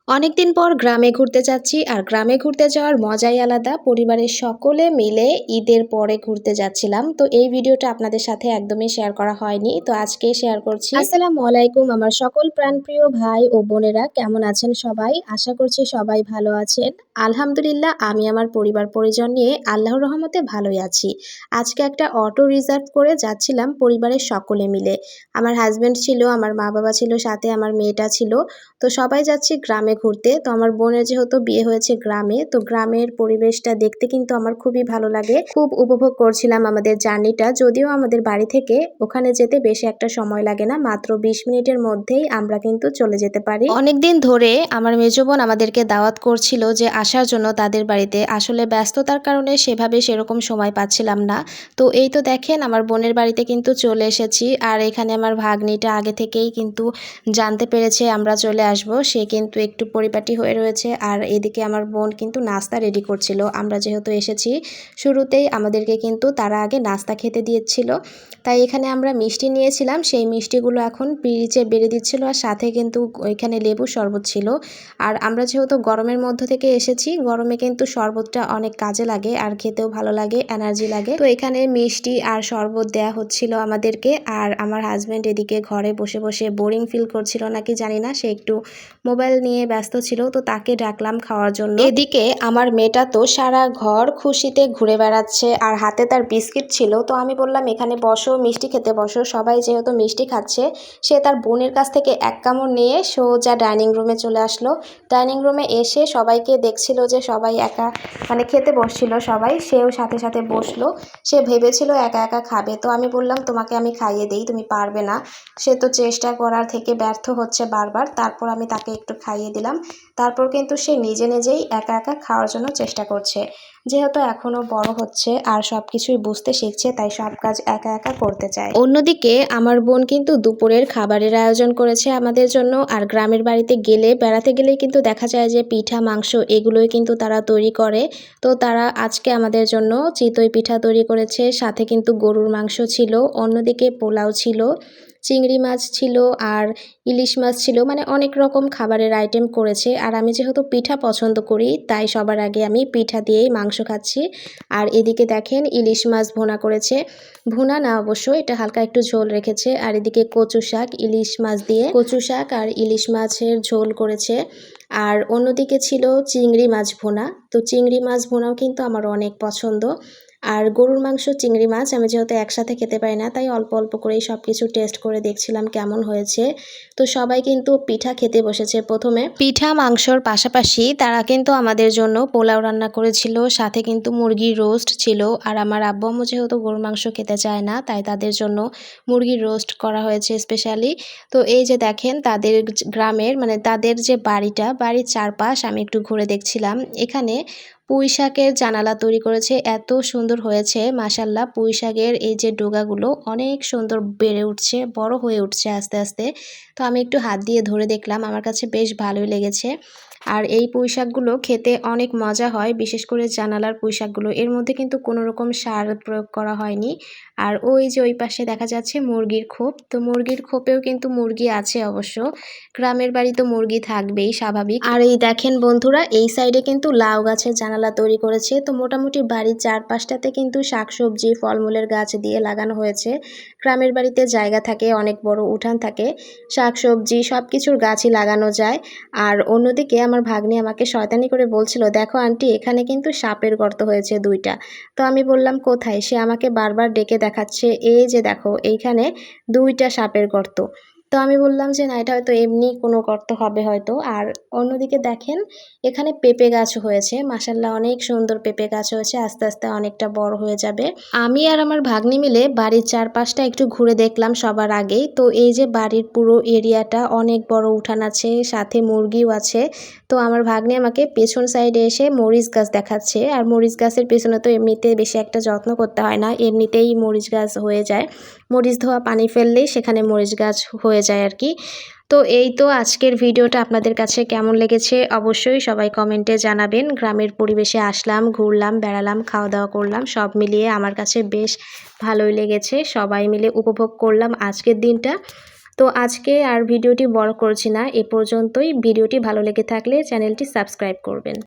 অনেকদিন পর গ্রামে ঘুরতে যাচ্ছি আর গ্রামে ঘুরতে যাওয়ার মজাই আলাদা। পরিবারের সকলে মিলে ঈদের পরে ঘুরতে যাচ্ছিলাম। তো এই ভিডিওটা আপনাদের সাথে একদমই শেয়ার করা হয়নি, তো আজকে শেয়ার করছি। আসসালামু আলাইকুম আমার সকল প্রাণপ্রিয় ভাই ও বোনেরা, কেমন আছেন সবাই? আশা করছি সবাই ভালো আছেন। আলহামদুলিল্লাহ, আমি আমার পরিবার পরিজন নিয়ে আল্লাহর রহমতে ভালোই আছি। আজকে একটা অটো রিজার্ভ করে যাচ্ছিলাম পরিবারের সকলে মিলে। আমার হাজবেন্ড ছিল, আমার মা বাবা ছিল, সাথে আমার মেয়েটা ছিল। তো সবাই যাচ্ছি গ্রামে ঘুরতে। তো আমার বোনের যেহেতু বিয়ে হয়েছে গ্রামে, তো গ্রামের পরিবেশটা দেখতে কিন্তু আমার খুবই ভালো লাগে। খুব উপভোগ করছিলাম আমাদের জার্নিটা। যদিও আমাদের বাড়ি থেকে ওখানে যেতে বেশি একটা সময় লাগে না, মাত্র 20 মিনিটের মধ্যেই আমরা কিন্তু চলে যেতে পারি। অনেকদিন ধরে আমার মেজো বোন আমাদেরকে দাওয়াত করছিল যে আসার জন্য তাদের বাড়িতে। আসলে ব্যস্ততার কারণে সেভাবে সেরকম সময় পাচ্ছিলাম না। তো এই তো দেখেন আমার বোনের বাড়িতে কিন্তু চলে এসেছি। আর এখানে আমার ভাগ্নিটা আগে থেকেই কিন্তু জানতে পেরেছে আমরা চলে আসব। সে কিন্তু একটু পরিপাটি হয়ে রয়েছে। আর এদিকে আমার বোন কিন্তু নাস্তা রেডি করছিল। আমরা যেহেতু এসেছি শুরুতেই আমাদেরকে কিন্তু তারা আগে নাস্তা খেতে দিয়েছিল। তাই এখানে আমরা মিষ্টি নিয়েছিলাম, সেই মিষ্টিগুলো এখন পিরিচে বেড়ে দিচ্ছিল। আর সাথে কিন্তু ওইখানে লেবু শরবত ছিল। আর আমরা যেহেতু গরমের মধ্য থেকে এসেছি, গরমে কিন্তু শরবতটা অনেক কাজে লাগে আর খেতেও ভালো লাগে, এনার্জি লাগে। তো এখানে মিষ্টি আর শরবত দেয়া হচ্ছিল আমাদেরকে। আর আমার হাজব্যান্ড এদিকে ঘরে বসে বসে বোরিং ফিল করছিল নাকি জানি না, সে একটু মোবাইল নিয়ে ব্যস্ত ছিল। তো তাকে ডাকলাম খাওয়ার জন্য। এদিকে আমার মেয়েটা তো সারা ঘর খুশিতে ঘুরে বেড়াচ্ছে আর হাতে তার বিস্কিট ছিল। তো আমি বললাম এখানে বসো, মিষ্টি খেতে বসো। সবাই যেহেতু মিষ্টি খাচ্ছে, সে তার বোনের কাছ থেকে এক কামড় নিয়ে সোজা ডাইনিং রুমে চলে আসলো। ডাইনিং রুমে এসে সবাইকে দেখছিল যে সবাই একা খেতে বসছিল সবাই, সেও সাথে সাথে বসলো। সে ভেবেছিল একা একা খাবে। তো আমি বললাম তোমাকে আমি খাইয়ে দেই, তুমি পারবে না। সে তো চেষ্টা করার থেকে ব্যর্থ হচ্ছে বারবার। তারপর আমি তাকে একটু খাইয়ে দিলাম। তারপর কিন্তু সে নিজে নিজেই একা একা খাওয়ার জন্য চেষ্টা করছে। যেহেতু এখনো বড় হচ্ছে আর সবকিছুই বুঝতে শিখছে, তাই সব কাজ একা একা করতে চায়। অন্যদিকে আমার বোন কিন্তু দুপুরের খাবারের আয়োজন করেছে আমাদের জন্য। আর গ্রামের বাড়িতে গেলে, বেড়াতে গেলেই কিন্তু দেখা যায় যে পিঠা মাংস এগুলোই কিন্তু তারা তৈরি করে। তো তারা আজকে আমাদের জন্য চিতই পিঠা তৈরি করেছে, সাথে কিন্তু গরুর মাংস ছিল, অন্যদিকে পোলাও ছিল, চিংড়ি মাছ ছিল আর ইলিশ মাছ ছিল। অনেক রকম খাবারের আইটেম করেছে। আর আমি যেহেতু পিঠা পছন্দ করি, তাই সবার আগে আমি পিঠা দিয়েই মাংস খাচ্ছি। আর এদিকে দেখেন ইলিশ মাছ ভুনা করেছে। ভুনা না অবশ্য, এটা হালকা একটু ঝোল রেখেছে। আর এদিকে কচু শাক, ইলিশ মাছ দিয়ে কচু শাক আর ইলিশ মাছের ঝোল করেছে। আর অন্যদিকে ছিল চিংড়ি মাছ ভুনা। তো চিংড়ি মাছ ভুনাও কিন্তু আমার অনেক পছন্দ। আর গরুর মাংস, চিংড়ি মাছ আমি যেহেতু একসাথে খেতে পারি না, তাই অল্প অল্প করেই সব কিছু টেস্ট করে দেখছিলাম কেমন হয়েছে। তো সবাই কিন্তু পিঠা খেতে বসেছে। প্রথমে পিঠা মাংসর পাশাপাশি তারা কিন্তু আমাদের জন্য পোলাও রান্না করেছিল, সাথে কিন্তু মুরগির রোস্ট ছিল। আর আমার আব্বু আম্মু যেহেতু গরুর মাংস খেতে চায় না, তাই তাদের জন্য মুরগির রোস্ট করা হয়েছে স্পেশালি। তো এই যে দেখেন তাদের গ্রামের তাদের যে বাড়ির চারপাশ আমি একটু ঘুরে দেখছিলাম। এখানে পুঁই শাকের জানালা তৈরি করেছে, এত সুন্দর হয়েছে মাশাল্লাহ। পুঁই শাকের এই যে ডোগাগুলো অনেক সুন্দর বেড়ে উঠছে, বড় হয়ে উঠছে আস্তে আস্তে। তো আমি একটু হাত দিয়ে ধরে দেখলাম, আমার কাছে বেশ ভালোই লেগেছে। আর এই পুঁই শাকগুলো খেতে অনেক মজা হয়, বিশেষ করে জানালার পুঁই শাকগুলো। এর মধ্যে কিন্তু কোনো রকম সার প্রয়োগ করা হয়নি। আর ওই যে ওই পাশে দেখা যাচ্ছে মুরগির খোপ। তো মুরগির খোপেও কিন্তু মুরগি আছে অবশ্য, গ্রামের বাড়ি তো মুরগি থাকবেই স্বাভাবিক। আর এই দেখেন বন্ধুরা, এই সাইডে কিন্তু লাউ গাছের জানালা তৈরি করেছে। তো মোটামুটি বাড়ির চারপাশটাতে কিন্তু শাকসবজি, ফলমূলের গাছ দিয়ে লাগানো হয়েছে। গ্রামের বাড়িতে জায়গা থাকে, অনেক বড় উঠান থাকে, শাকসবজি সব কিছুর গাছই লাগানো যায়। আর অন্যদিকে আমার ভাগ্নি আমাকে শয়তানি করে বলছিল, দেখো আন্টি এখানে কিন্তু সাপের গর্ত হয়েছে 2টা। তো আমি বললাম কোথায়? সে আমাকে বারবার ডেকে দেখাচ্ছে, এই যে দেখো এইখানে 2টা সাপের গর্ত। তো আমি বললাম যে না, এটা হয়তো এমনি কোনো গর্ত হবে হয়তো। আর অন্যদিকে দেখেন এখানে পেঁপে গাছ হয়েছে, মাশাল্লাহ অনেক সুন্দর পেঁপে গাছ হয়েছে, আস্তে আস্তে অনেকটা বড় হয়ে যাবে। আমি আর আমার ভাগ্নি মিলে বাড়ির চারপাশটা একটু ঘুরে দেখলাম সবার আগেই। তো এই যে বাড়ির পুরো এরিয়াটা অনেক বড় উঠান আছে, সাথে মুরগিও আছে। তো আমার ভাগ্নি আমাকে পেছন সাইডে এসে মরিচ গাছ দেখাচ্ছে। আর মরিচ গাছের পেছনে তো এমনিতে বেশি একটা যত্ন করতে হয় না, এমনিতেই মরিচ গাছ হয়ে যায়। মরিচ ধোয়া পানি ফেললেই সেখানে মরিচ গাছ হয়ে যায় আর কি। তো এই তো আজকের ভিডিওটা আপনাদের কাছে কেমন লেগেছে অবশ্যই সবাই কমেন্টে জানাবেন। গ্রামের পরিবেশে আসলাম, ঘুরলাম, বেড়ালাম, খাওয়া দাওয়া করলাম, সব মিলিয়ে আমার কাছে বেশ ভালোই লেগেছে। সবাই মিলে উপভোগ করলাম আজকের দিনটা। তো আজকে আর ভিডিওটি বড় করছি না, এ পর্যন্তই। ভিডিওটি ভালো লেগে থাকলে চ্যানেলটি সাবস্ক্রাইব করবেন।